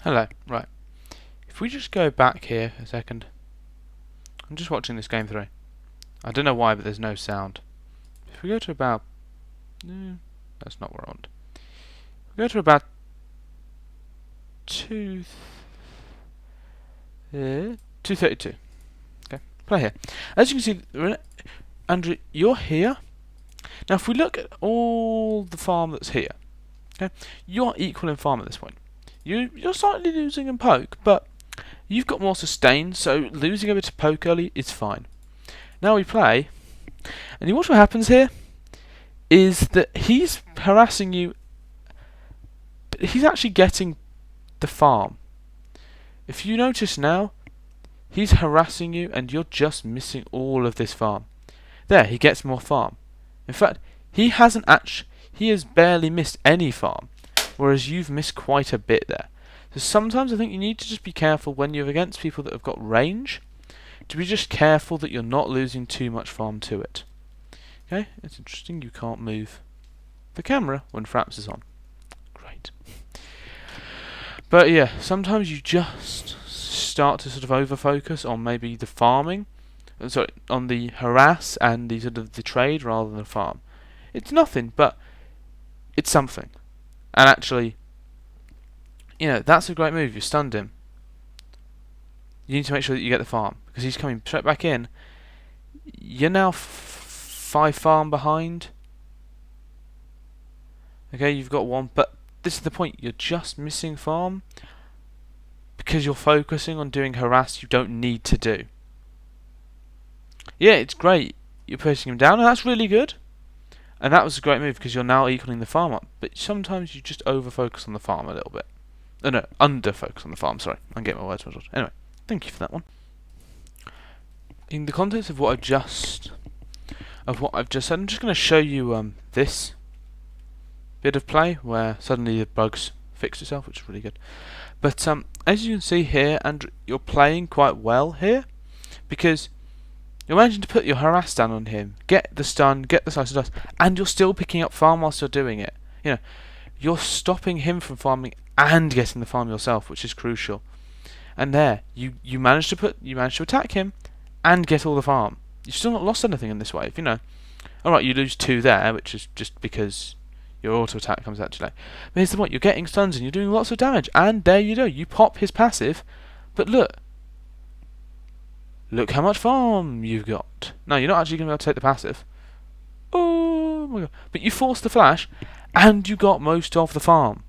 Hello, right. If we just go back here a second, I'm just watching this game through. I don't know why, but there's no sound. If we go to about, that's not what I want. We go to about two, 232. Okay, play here. As you can see, Andrew, you're here. Now, if we look at all the farm that's here, okay, you're equal in farm at this point. You're slightly losing in poke, but you've got more sustain, so losing a bit of poke early is fine. Now we play, and you watch what happens here is that he's harassing you, but he's actually getting the farm. If you notice now, he's harassing you and you're just missing all of this farm. There, he gets more farm. In fact, he has barely missed any farm, whereas you've missed quite a bit there. So sometimes I think you need to just be careful when you're against people that have got range, to be just careful that you're not losing too much farm to it. Okay, it's interesting you can't move the camera when Fraps is on. Great. But yeah, sometimes you just start to sort of over-focus on maybe the farming, on the harass and the sort of the trade rather than the farm. It's nothing, but it's something. And actually, that's a great move. You stunned him. You need to make sure that you get the farm, because he's coming straight back in. You're now 5 farm behind. Okay, you've got 1, but this is the point. You're just missing farm because you're focusing on doing harass you don't need to do. Yeah, it's great. You're pushing him down, and that's really good. And that was a great move because you're now equaling the farm up. But sometimes you just over-focus on the farm a little bit. No, under-focus on the farm, sorry. I'm getting my words muddled. Anyway, thank you for that one. In the context of what I've just said, I'm just going to show you this bit of play where suddenly the bugs fixed itself, which is really good. But as you can see here, and you're playing quite well here, because you're managing to put your harass down on him, get the stun, get the slice of dust, and you're still picking up farm whilst you're doing it. You're stopping him from farming and getting the farm yourself, which is crucial. And there, you managed to attack him and get all the farm. You've still not lost anything in this wave, Alright, you lose 2 there, which is just because your auto attack comes out too late. But here's the point, you're getting stuns and you're doing lots of damage, and there you go, you pop his passive, but look how much farm you've got. No, you're not actually going to be able to take the passive. Oh my god. But you forced the flash, and you got most of the farm.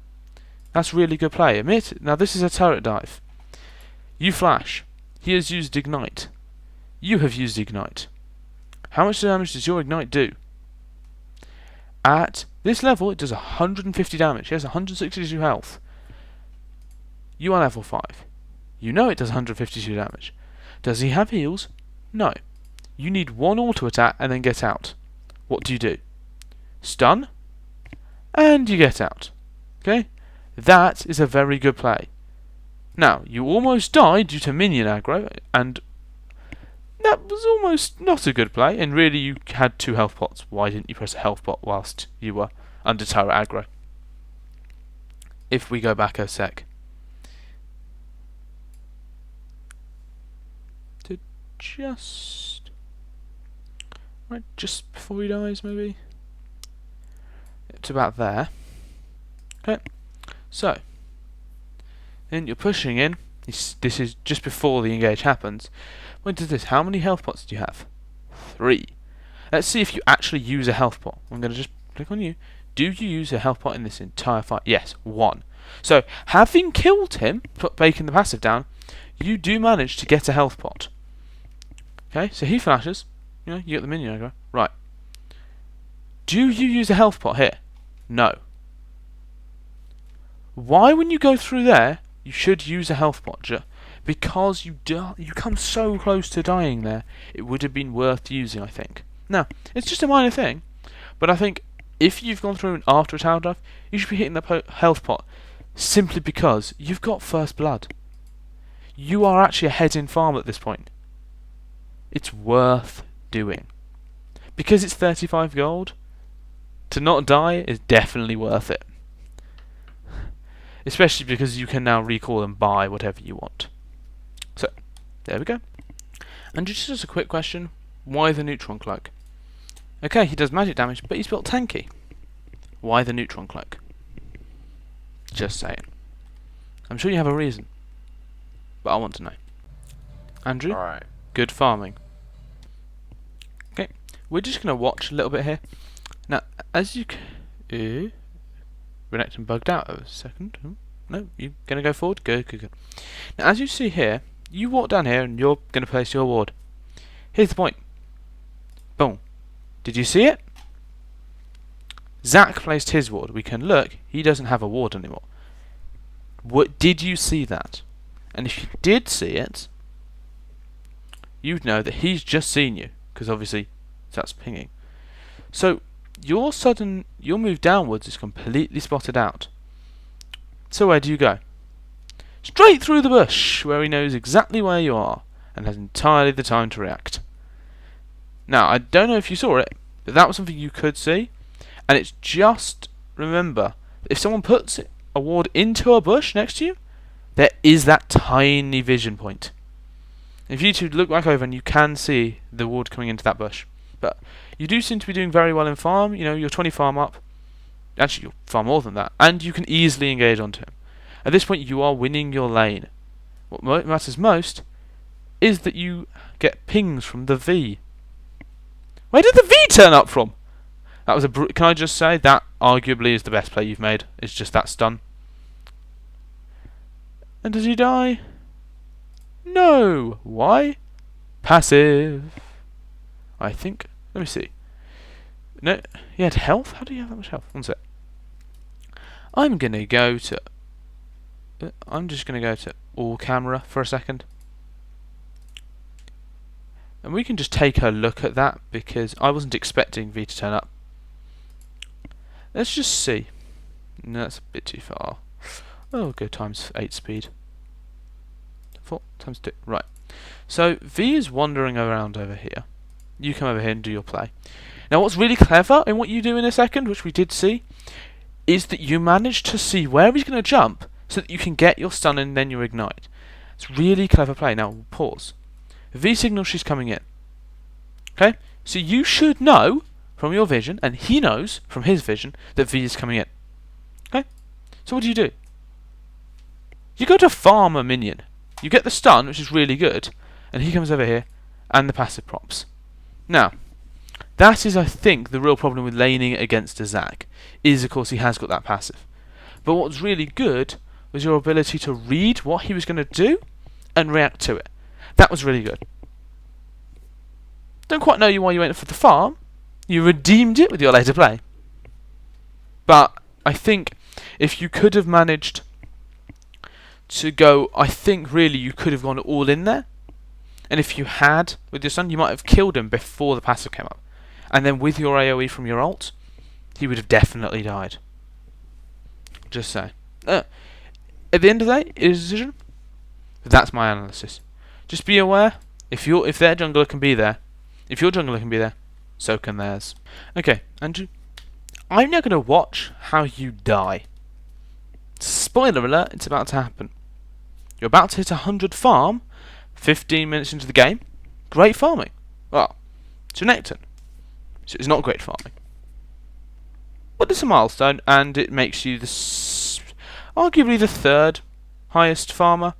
That's really good play. Admit it. Now this is a turret dive. You flash. He has used ignite. You have used ignite. How much damage does your ignite do? At this level, it does 150 damage. He has 162 health. You are level 5. You know it does 152 damage. Does he have heals? No. You need 1 auto attack and then get out. What do? Stun, and you get out. Okay? That is a very good play. Now, you almost died due to minion aggro, and that was almost not a good play, and really you had 2 health pots. Why didn't you press a health pot whilst you were under turret aggro? If we go back a sec. Just before he dies, maybe? It's about there. Okay, so then you're pushing in. This is just before the engage happens. When does this? How many health pots do you have? 3. Let's see if you actually use a health pot. I'm going to just click on you. Do you use a health pot in this entire fight? Yes, 1. So, having killed him, breaking the passive down, you do manage to get a health pot. Okay, so he flashes. You get the minion aggro. Right. Do you use a health pot here? No. Why, when you go through there, you should use a health pot? Because you come so close to dying there, it would have been worth using, I think. Now, it's just a minor thing, but I think if you've gone through after a tower dive, you should be hitting the health pot simply because you've got first blood. You are actually ahead in farm at this point. It's worth doing. Because it's 35 gold, to not die is definitely worth it. especially because you can now recall and buy whatever you want. So, there we go. And just as a quick question, why the Neutron Cloak? Okay, he does magic damage, but he's built tanky. Why the Neutron Cloak? Just saying. I'm sure you have a reason, but I want to know. Andrew? Alright. Good farming. Okay, we're just going to watch a little bit here. Now, as you Renekton bugged out a second. No, you're going to go forward? Good, good, good. Now, as you see here, you walk down here and you're going to place your ward. Here's the point. Boom. Did you see it? Zac placed his ward. We can look. He doesn't have a ward anymore. Did you see that? And if you did see it, you'd know that he's just seen you, because obviously that's pinging. So your move downwards is completely spotted out. So where do you go? Straight through the bush, where he knows exactly where you are and has entirely the time to react. Now, I don't know if you saw it, but that was something you could see, and it's just, remember, if someone puts a ward into a bush next to you, there is that tiny vision point. If you two look back over and you can see the ward coming into that bush. But you do seem to be doing very well in farm. You know, you're 20 farm up. Actually, you're far more than that. And you can easily engage onto him. At this point, you are winning your lane. What matters most is that you get pings from the V. Where did the V turn up from? That was a. Can I just say that arguably is the best play you've made. It's just that stun. And does he die? No. Why? Passive. I think. Let me see. No, he had health. How do you have that much health? One sec. I'm gonna go to. I'm just gonna go to all camera for a second. And we can just take a look at that because I wasn't expecting V to turn up. Let's just see. No, that's a bit too far. Oh, go times 8 speed. 4 times 2. Right. So V is wandering around over here. You come over here and do your play. Now what's really clever in what you do in a second, which we did see, is that you manage to see where he's going to jump so that you can get your stun and then your ignite. It's really clever play. Now pause. V signals she's coming in. Okay? So you should know from your vision, and he knows from his vision, that V is coming in. Okay? So what do? You go to farm a minion. You get the stun, which is really good, and he comes over here, and the passive props. Now, that is, I think, the real problem with laning against a Zac, is, of course, he has got that passive. But what's really good was your ability to read what he was going to do and react to it. That was really good. Don't quite know why you went for the farm. You redeemed it with your later play. But I think if you could have managed to go, I think really you could have gone all in there. And if you had, with your son, you might have killed him before the passive came up. And then with your AoE from your ult, he would have definitely died. Just say. At the end of the day, it is a decision. That's my analysis. Just be aware, if their jungler can be there, if your jungler can be there, so can theirs. Okay, Andrew, I'm now going to watch how you die. Spoiler alert, it's about to happen. You're about to hit 100 farm, 15 minutes into the game. Great farming. Well, it's Renekton, so it's not great farming. But it's a milestone, and it makes you arguably the third highest farmer,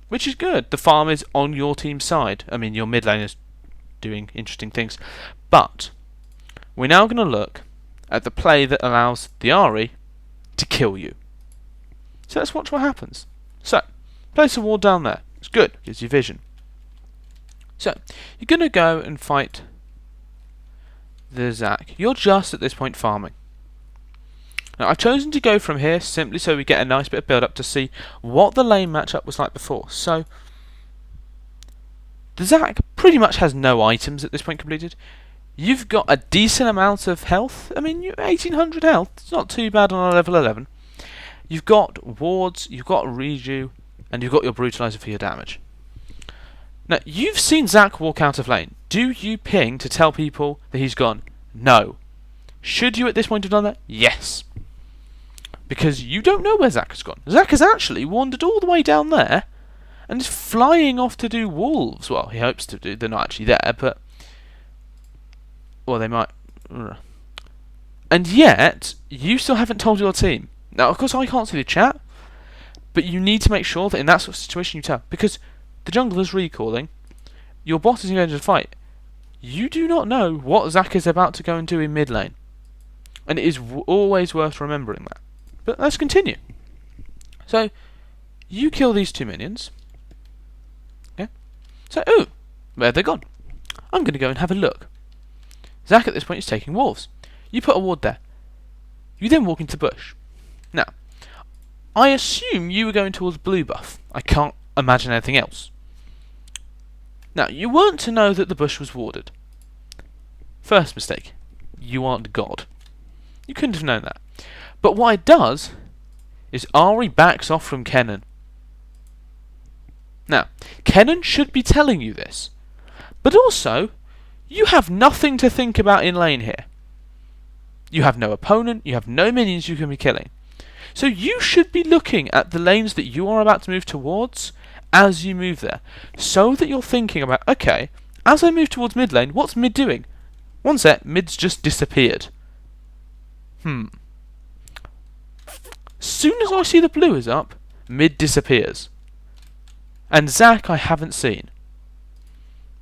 which is good. The farm is on your team's side. I mean, your mid lane is doing interesting things. But we're now going to look at the play that allows the Ahri to kill you. So let's watch what happens. So, place a wall down there. It's good, gives you vision. So, you're going to go and fight the Zac. You're just at this point farming. Now, I've chosen to go from here simply so we get a nice bit of build up to see what the lane matchup was like before. So, the Zac pretty much has no items at this point completed. You've got a decent amount of health. I mean, you're 1800 health. It's not too bad on a level 11. You've got wards, you've got reju, and you've got your brutalizer for your damage. Now, you've seen Zac walk out of lane. Do you ping to tell people that he's gone? No. Should you at this point have done that? Yes. because you don't know where Zack has gone. Zack has actually wandered all the way down there and is flying off to do wolves. Well, he hopes to do. They're not actually there, but... Well, they might... And yet, you still haven't told your team. Now, of course, I can't see the chat, but you need to make sure that in that sort of situation you tell. Because the jungler's recalling, your bot is going to fight. You do not know what Zack is about to go and do in mid lane. And it is always worth remembering that. But let's continue. So, you kill these 2 minions. Okay? So, ooh, where have they gone? I'm going to go and have a look. Zack at this point is taking wolves. You put a ward there. You then walk into bush. Now, I assume you were going towards blue buff. I can't imagine anything else. Now, you weren't to know that the bush was warded. First mistake. You aren't God. You couldn't have known that. But what it does is Ahri backs off from Kennen. Now, Kennen should be telling you this. But also, you have nothing to think about in lane here. You have no opponent, you have no minions you can be killing. So you should be looking at the lanes that you are about to move towards as you move there. So that you're thinking about, okay, as I move towards mid lane, what's mid doing? One sec, mid's just disappeared. Soon as I see the blue is up, mid disappears. And Zack I haven't seen.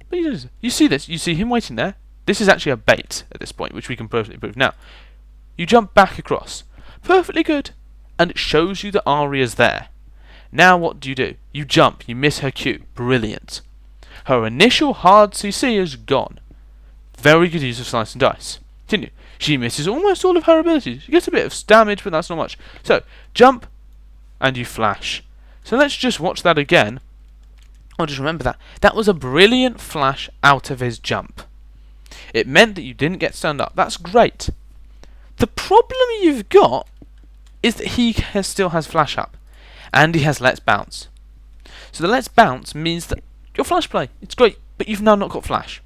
But you see this, you see him waiting there. This is actually a bait at this point, which we can perfectly prove. Now, you jump back across. Perfectly good. And it shows you that Ahri is there. Now what do? You jump, you miss her Q. Brilliant. Her initial hard CC is gone. Very good use of slice and dice. Continue. She misses almost all of her abilities. She gets a bit of damage, but that's not much. So, jump, and you flash. So let's just watch that again. I'll just remember that. That was a brilliant flash out of his jump. It meant that you didn't get stunned up. That's great. The problem you've got is that he still has flash up. And he has let's bounce. So the let's bounce means that your flash play, it's great, but you've now not got flash.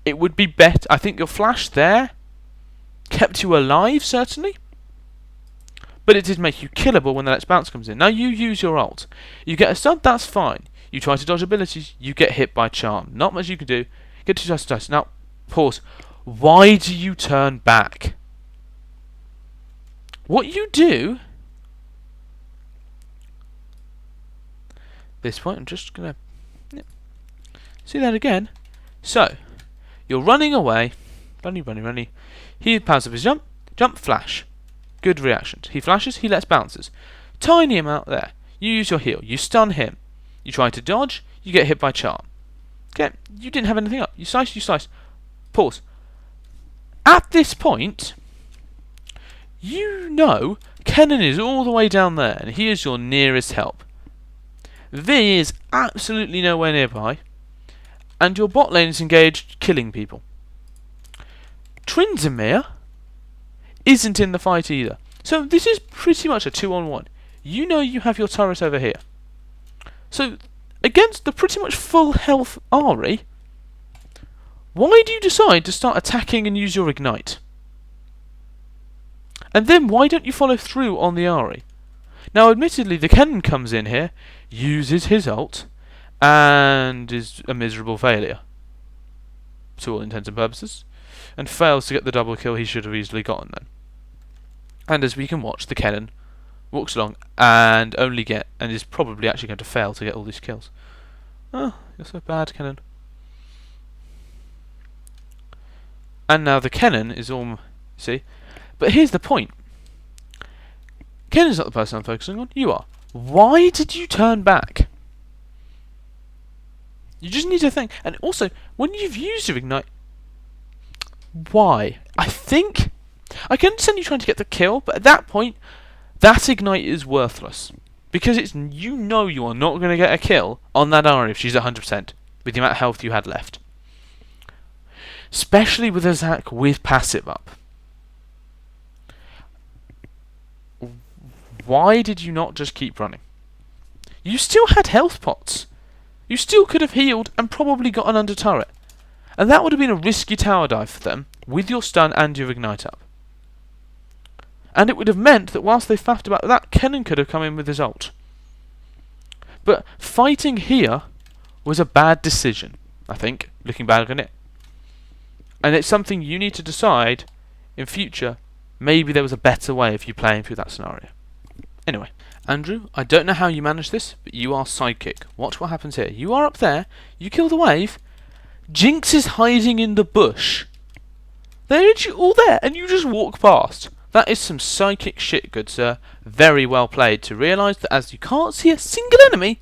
It would be better. I think your flash there kept you alive, certainly. But it did make you killable when the let's bounce comes in. Now you use your ult. You get a stun, that's fine. You try to dodge abilities, you get hit by charm. Not much you can do. Get 2 dice. Now, pause. Why do you turn back? What you do... This point, I'm just going to... See that again? So, you're running away. Running. He powers up his jump. Jump, flash. Good reactions. He flashes, he lets bounces. Tiny amount there. You use your heal. You stun him. You try to dodge, you get hit by charm. Okay, you didn't have anything up. You slice. Pause. At this point, you know Kennen is all the way down there, and he is your nearest help. V is absolutely nowhere nearby, and your bot lane is engaged killing people. Tryndamere isn't in the fight either. So this is pretty much a 2-on-1. You know you have your turret over here. So, against the pretty much full health Ahri, why do you decide to start attacking and use your ignite? And then why don't you follow through on the Ahri? Now, admittedly, the Kennen comes in here, uses his ult, and is a miserable failure. To all intents and purposes. And fails to get the double kill he should have easily gotten then. And as we can watch, the Kennen walks along and is probably actually going to fail to get all these kills. Oh, you're so bad, Kennen. And now the Kennen is all... See? But here's the point. Kennen's not the person I'm focusing on. You are. Why did you turn back? You just need to think. And also, when you've used your ignite... Why? I think... I can understand you trying to get the kill, but at that point... That ignite is worthless. Because it's you know you are not going to get a kill on that Ahri if she's at 100% with the amount of health you had left. Especially with a Zack with passive up. Why did you not just keep running? You still had health pots. You still could have healed and probably got an under turret. And that would have been a risky tower dive for them with your stun and your ignite up. And it would have meant that whilst they faffed about that, Kennen could have come in with his ult. But fighting here was a bad decision, I think, looking back on it. And it's something you need to decide in future. Maybe there was a better way of you playing through that scenario. Anyway, Andrew, I don't know how you managed this, but you are sidekick. Watch what happens here. You are up there, you kill the wave, Jinx is hiding in the bush. They're literally all there, and you just walk past. That is some psychic shit, good sir. Very well played to realise that as you can't see a single enemy,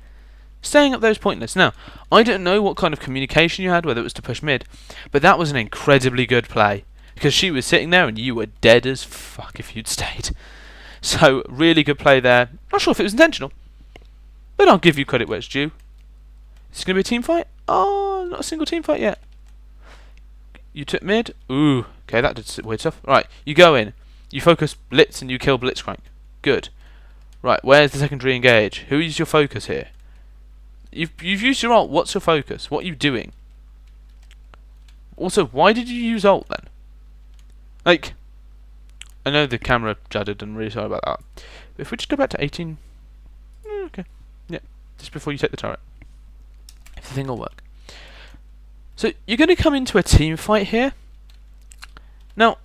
staying up there is pointless. Now, I don't know what kind of communication you had, whether it was to push mid, but that was an incredibly good play. Because she was sitting there and you were dead as fuck if you'd stayed. So, really good play there. Not sure if it was intentional, but I'll give you credit where it's due. Is this going to be a team fight? Oh, not a single team fight yet. You took mid. Ooh, okay, that did weird stuff. Right, you go in. You focus Blitz and you kill Blitzcrank. Good. Right, where's the secondary engage? Who is your focus here? You've used your ult. What's your focus? What are you doing? Also, why did you use ult then? Like, I know the camera juddered and really sorry about that. But if we just go back to 18... okay. Yeah, just before you take the turret. If the thing will work. So, you're going to come into a team fight here. Now,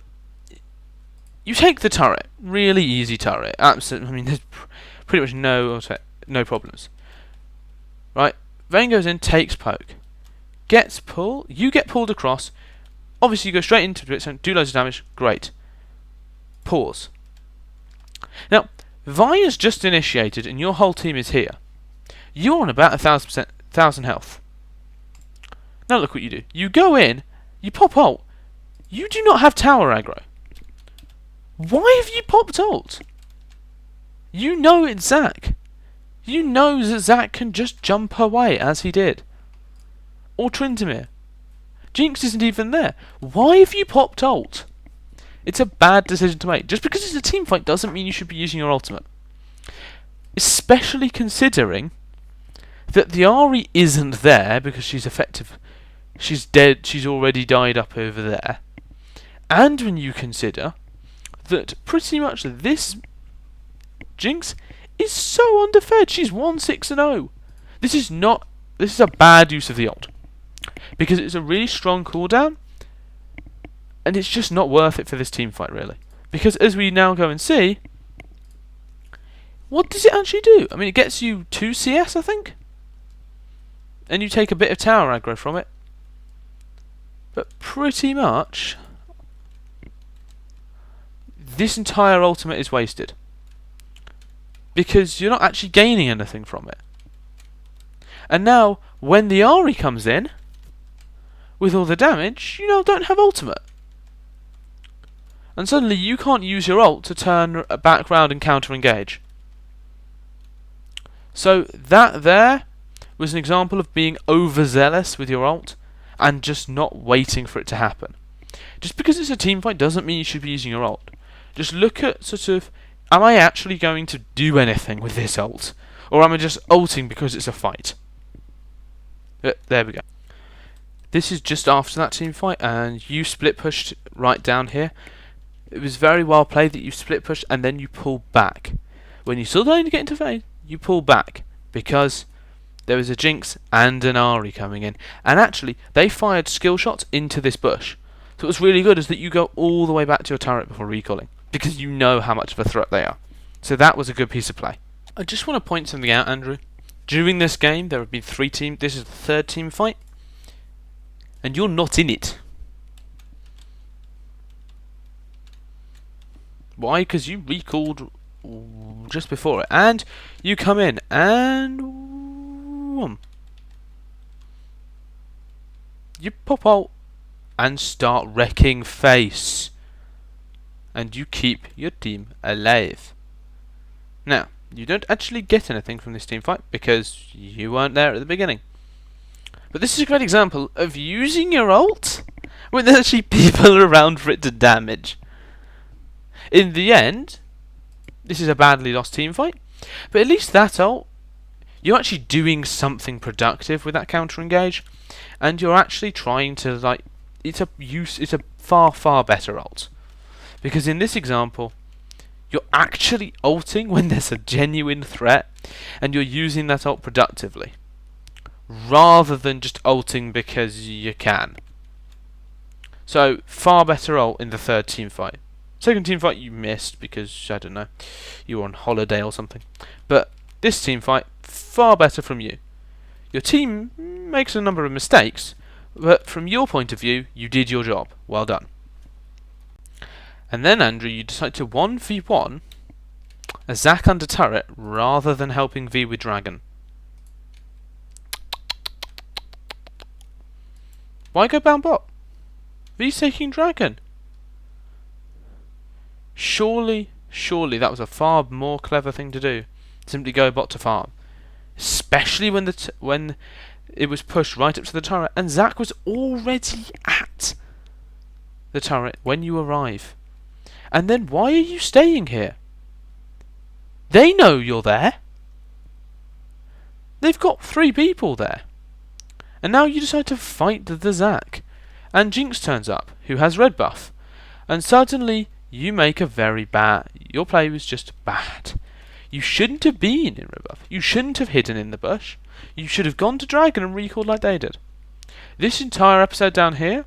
you take the turret. Really easy turret. Absolutely. I mean, there's pretty much no problems. Right? Vayne goes in, takes poke. Gets pull. You get pulled across. Obviously, you go straight into it, so do loads of damage. Great. Pause. Now, Vi has just initiated, and your whole team is here. You're on about 1,000 health. Now look what you do. You go in, you pop ult. You do not have tower aggro. Why have you popped ult? You know it's Zac. You know that Zac can just jump away as he did. Or Tryndamere. Jinx isn't even there. Why have you popped ult? It's a bad decision to make. Just because it's a team fight doesn't mean you should be using your ultimate. Especially considering that the Ahri isn't there because she's effective. She's dead. She's already died up over there. And when you consider that pretty much this Jinx is so underfed. She's 1-6-0. This is a bad use of the ult. Because it's a really strong cooldown, and it's just not worth it for this team fight, really. Because as we now go and see, what does it actually do? I mean, it gets you 2 CS, I think? And you take a bit of tower aggro from it. But pretty much, this entire ultimate is wasted. Because you're not actually gaining anything from it. And now, when the Ahri comes in, with all the damage, you now don't have ultimate. And suddenly you can't use your ult to turn back round and counter-engage. So that there was an example of being overzealous with your ult and just not waiting for it to happen. Just because it's a team fight doesn't mean you should be using your ult. Just look at sort of, am I actually going to do anything with this ult? Or am I just ulting because it's a fight? There we go. This is just after that team fight, and you split pushed right down here. It was very well played that you split pushed and then you pull back. When you still don't get into Vayne, you pull back because there was a Jinx and an Ahri coming in, and actually they fired skill shots into this bush. So what's really good is that you go all the way back to your turret before recalling because you know how much of a threat they are. So that was a good piece of play. I just want to point something out, Andrew. During this game, there have been 3 teams. This is the 3rd team fight. And you're not in it. Why? Because you recalled just before it. And you come in and... you pop out and start wrecking face. And you keep your team alive. Now, you don't actually get anything from this team fight because you weren't there at the beginning. But this is a great example of using your ult when there's actually people around for it to damage. In the end, this is a badly lost team fight, but at least that ult, you're actually doing something productive with that counter engage, and you're actually trying to it's a far better ult. Because in this example, You're actually ulting when there's a genuine threat, and you're using that ult productively, rather than just ulting because you can. So, far better ult in the third team fight. Second team fight you missed because, I don't know, you were on holiday or something. But this team fight, far better from you. Your team makes a number of mistakes, but from your point of view, you did your job. Well done. And then, Andrew, you decide to 1v1 a Zac under turret rather than helping V with Dragon. Why go bound bot? V's taking Dragon. Surely that was a far more clever thing to do. Simply go bot to farm. Especially when when it was pushed right up to the turret and Zac was already at the turret when you arrive. And then why are you staying here? They know you're there. They've got 3 people there. And now you decide to fight the Zac. And Jinx turns up, who has red buff. And suddenly you make a very bad... Your play was just bad. You shouldn't have been in red buff. You shouldn't have hidden in the bush. You should have gone to Dragon and recalled like they did. This entire episode down here,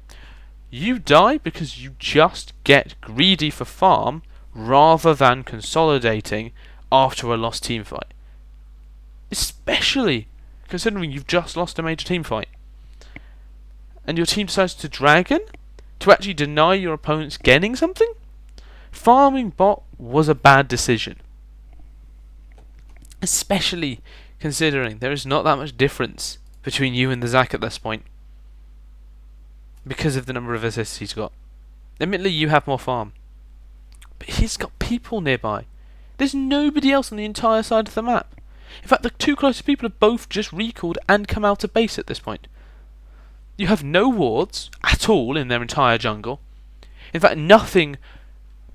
you die because you just get greedy for farm rather than consolidating after a lost team fight. Especially considering you've just lost a major team fight. And your team decides to Dragon to actually deny your opponents getting something? Farming bot was a bad decision. Especially considering there is not that much difference between you and the Zac at this point. Because of the number of assists he's got. Admittedly, you have more farm. But he's got people nearby. There's nobody else on the entire side of the map. In fact, the 2 closest people have both just recalled and come out of base at this point. You have no wards at all in their entire jungle. In fact, nothing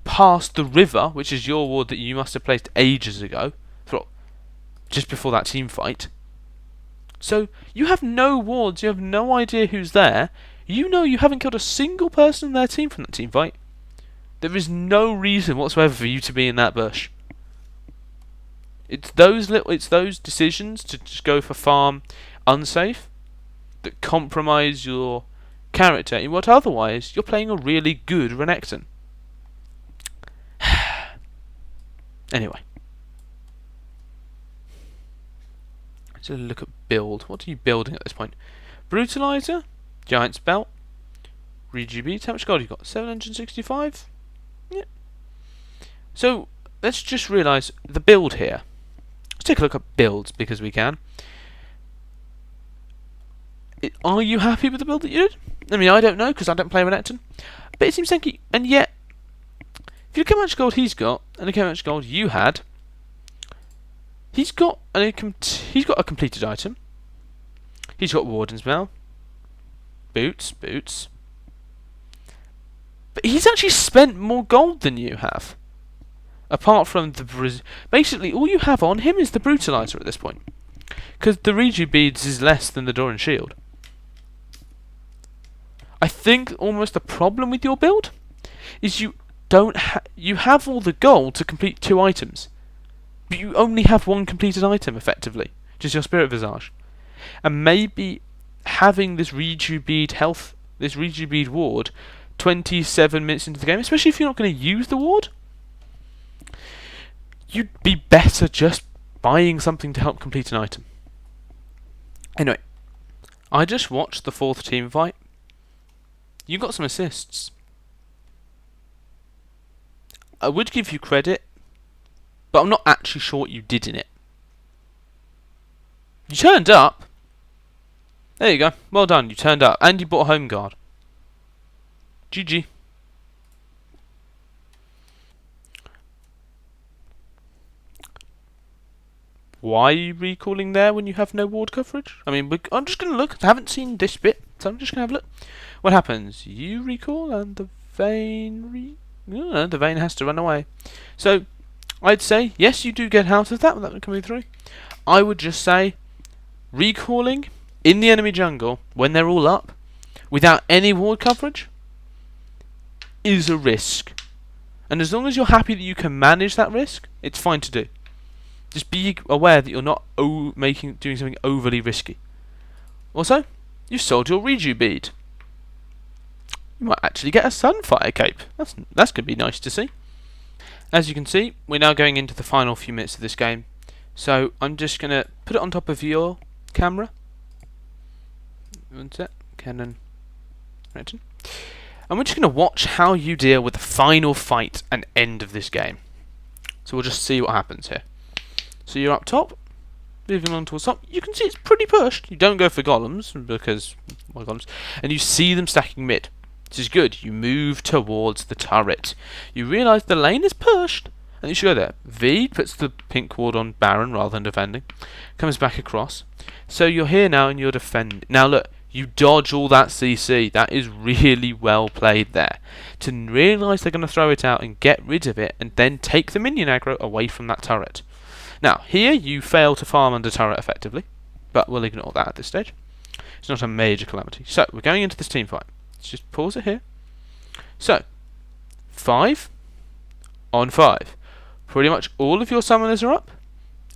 past the river, which is your ward that you must have placed ages ago, just before that team fight. So, you have no wards, you have no idea who's there. You know you haven't killed a single person in their team from that team fight. There is no reason whatsoever for you to be in that bush. It's those decisions to just go for farm unsafe that compromise your character in what otherwise you're playing a really good Renekton. Anyway. Let's look at build. What are you building at this point? Brutalizer, Giant's Belt, ReGB. How much gold you got? 765? Yeah. So, let's just realise the build here. Let's take a look at builds because we can. Are you happy with the build that you did? I mean, I don't know because I don't play Renekton. But it seems tanky. And yet, if you look how much gold he's got and look how much gold you had, he's got a completed item. He's got Warden's Mail. Boots. But he's actually spent more gold than you have. Apart from basically, all you have on him is the Brutalizer at this point. Because the Riju beads is less than the Doran Shield. I think almost the problem with your build is you have all the gold to complete 2 items. But you only have 1 completed item, effectively. Just your Spirit Visage. And maybe having this Riju bead ward 27 minutes into the game, especially if you're not going to use the ward, you'd be better just buying something to help complete an item. Anyway, I just watched the 4th team fight. You got some assists. I would give you credit, but I'm not actually sure what you did in it. You turned up. There you go. Well done. You turned up. And you bought a home guard. GG. Why are you recalling there when you have no ward coverage? I mean, I'm just going to look. I haven't seen this bit, so I'm just going to have a look. What happens? You recall and the Vayne the Vayne has to run away. So, I'd say, yes, you do get out of that without coming through. I would just say, recalling in the enemy jungle, when they're all up, without any ward coverage, is a risk. And as long as you're happy that you can manage that risk, it's fine to do. Just be aware that you're not doing something overly risky. Also, you sold your Reju bead. You might actually get a Sunfire cape. That's going to be nice to see. As you can see, we're now going into the final few minutes of this game. So I'm just going to put it on top of your camera. One sec, Canon. And we're just going to watch how you deal with the final fight and end of this game. So we'll just see what happens here. So you're up top, moving on towards top. You can see it's pretty pushed. You don't go for golems, because... why golems? And you see them stacking mid. This is good. You move towards the turret. You realise the lane is pushed, and you should go there. V puts the pink ward on Baron rather than defending. Comes back across. So you're here now and you're defending. Now look, you dodge all that CC. That is really well played there. To realise they're going to throw it out and get rid of it, and then take the minion aggro away from that turret. Now, here you fail to farm under turret effectively, but we'll ignore that at this stage. It's not a major calamity. So, we're going into this team fight. Let's just pause it here. So, 5 on 5. Pretty much all of your summoners are up.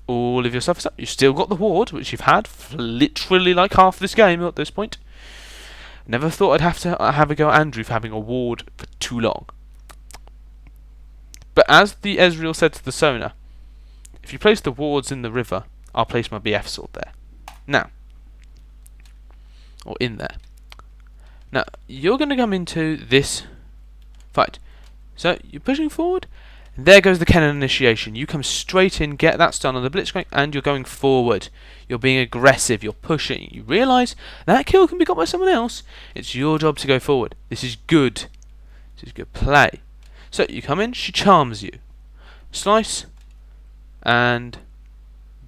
All of your stuff is up. You've still got the ward, which you've had for literally like half this game at this point. Never thought I'd have to have a go at Andrew for having a ward for too long. But as the Ezreal said to the Sona, if you place the wards in the river, I'll place my BF sword there. Now. Or in there. Now, you're going to come into this fight. So, you're pushing forward. And there goes the Kennen initiation. You come straight in, get that stun on the Blitzcrank, and you're going forward. You're being aggressive, you're pushing. You realise that kill can be got by someone else. It's your job to go forward. This is good. This is good play. So, you come in, she charms you. Slice. And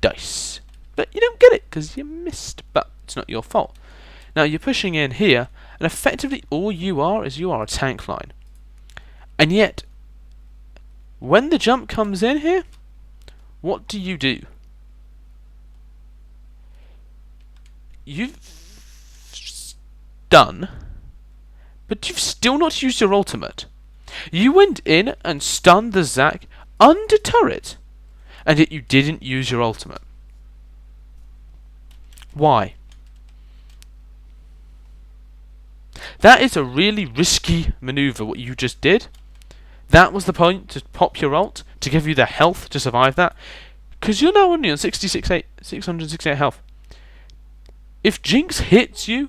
dice. But you don't get it because you missed, but it's not your fault. Now you're pushing in here, and effectively all you are is a tank line. And yet, when the jump comes in here, what do? You've done, but you've still not used your ultimate. You went in and stunned the Zac under turret. And yet you didn't use your ultimate. Why? That is a really risky maneuver, what you just did. That was the point, to pop your ult, to give you the health to survive that. Because you're now only on 668 health. If Jinx hits you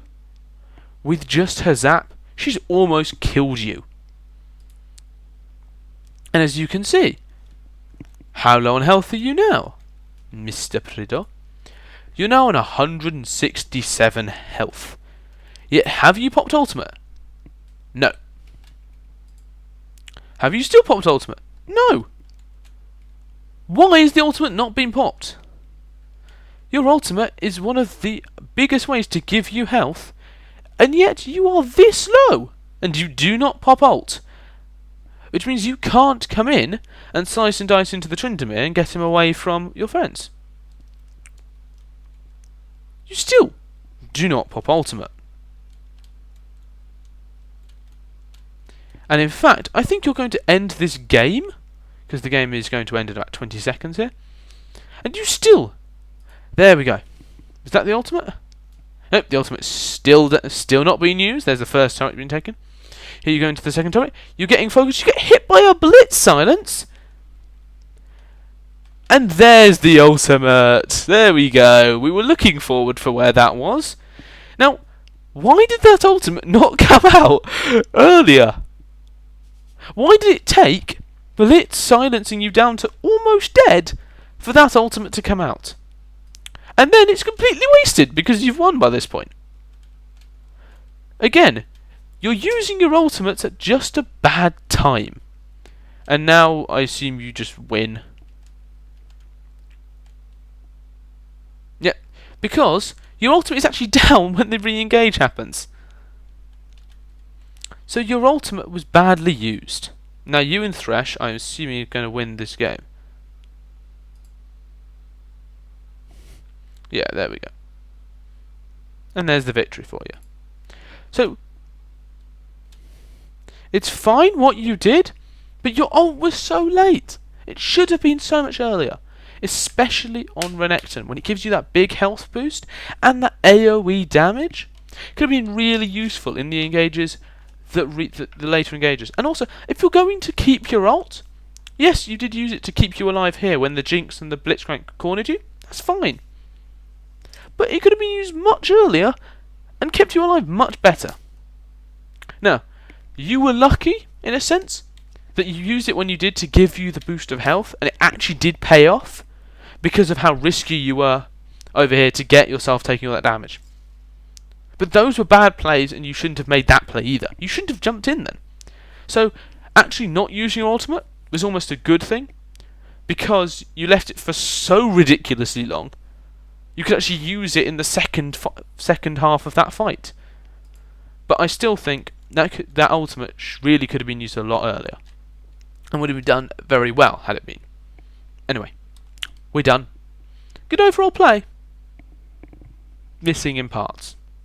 with just her zap, she's almost killed you. And as you can see, how low on health are you now, Mr. Prido? You're now on 167 health. Yet, have you popped ultimate? No. Have you still popped ultimate? No. Why is the ultimate not being popped? Your ultimate is one of the biggest ways to give you health, and yet you are this low, and you do not pop ult. Which means you can't come in and slice and dice into the Tryndamere and get him away from your friends. You still do not pop ultimate. And in fact, I think you're going to end this game, because the game is going to end in about 20 seconds here. And you still... There we go. Is that the ultimate? Nope, the ultimate's still not being used. There's the first turret being taken. Here you go into the second turret. You're getting focused. You get hit by a blitz silence. And there's the ultimate. There we go. We were looking forward for where that was. Now, why did that ultimate not come out earlier? Why did it take blitz silencing you down to almost dead for that ultimate to come out? And then it's completely wasted because you've won by this point. Again, you're using your ultimates at just a bad time. And now I assume you just win. Yeah, because your ultimate is actually down when the re-engage happens. So your ultimate was badly used. Now you and Thresh, I'm assuming you're going to win this game. Yeah, there we go. And there's the victory for you. So, it's fine what you did, But your ult was so late. It should have been so much earlier. Especially on Renekton, when it gives you that big health boost and that AoE damage. Could have been really useful in the engages, the later engages. And also, if you're going to keep your ult, yes, you did use it to keep you alive here when the Jinx and the Blitzcrank cornered you. That's fine. But it could have been used much earlier and kept you alive much better. Now, you were lucky, in a sense, that you used it when you did to give you the boost of health, and it actually did pay off because of how risky you were over here to get yourself taking all that damage. But those were bad plays, and you shouldn't have made that play either. You shouldn't have jumped in then. So, actually not using your ultimate was almost a good thing, because you left it for so ridiculously long. You could actually use it in the second half of that fight. But I still think that ultimate really could have been used a lot earlier, and would have been done very well had it been. Anyway, we're done. Good overall play. Missing in parts.